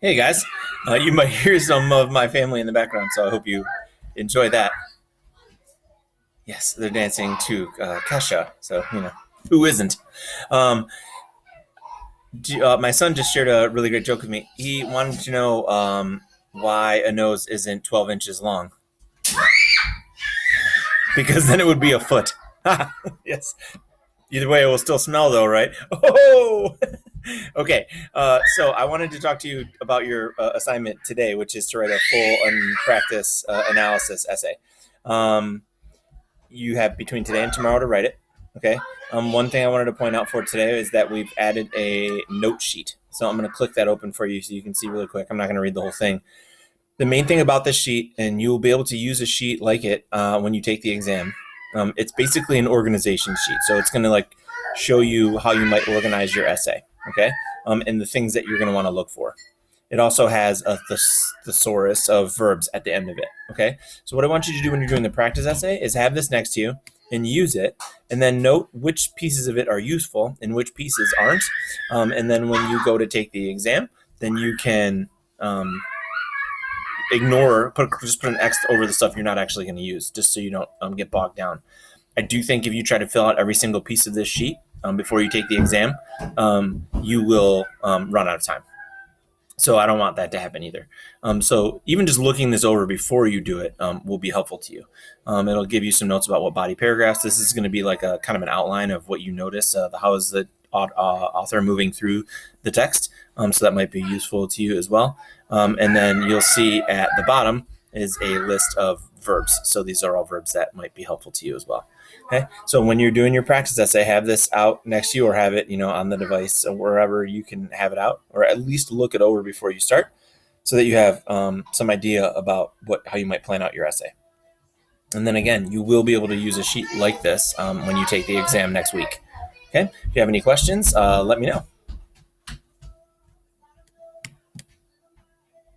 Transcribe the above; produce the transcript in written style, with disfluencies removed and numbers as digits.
Hey guys, you might hear some of my family in the background, so I hope you enjoy that. Yes, they're dancing to Kesha, so who isn't? Um, my son just shared a really great joke with me. He wanted to know why a nose isn't 12 inches long, because then it would be a foot. Yes. Either way, it will still smell though, right? Oh, okay. So I wanted to talk to you about your assignment today, which is to write a full and practice analysis essay. Um, you have between today and tomorrow to write it. Okay. One thing I wanted to point out for today is that we've added a note sheet. So I'm going to click that open for you so you can see really quick. I'm not going to read the whole thing. The main thing about this sheet, and you'll be able to use a sheet like it when you take the exam. It's basically an organization sheet. So it's going to show you how you might organize your essay. Okay. And the things that you're going to want to look for. It also has a thesaurus of verbs at the end of it. Okay. So what I want you to do when you're doing the practice essay is have this next to you and use it, and then note which pieces of it are useful and which pieces aren't. And then when you go to take the exam, then you can just put an X over the stuff you're not actually going to use, just so you don't get bogged down. I do think if you try to fill out every single piece of this sheet before you take the exam, you will run out of time. So I don't want that to happen either. So even just looking this over before you do it will be helpful to you. It'll give you some notes about what body paragraphs. This is going to be like a kind of an outline of what you notice. How is the author moving through the text? So that might be useful to you as well. And then you'll see at the bottom is a list of verbs. So these are all verbs that might be helpful to you as well. Okay. So when you're doing your practice essay, have this out next to you or have it, on the device or wherever you can have it out, or at least look it over before you start so that you have some idea about how you might plan out your essay. And then again, you will be able to use a sheet like this when you take the exam next week. Okay. If you have any questions, let me know.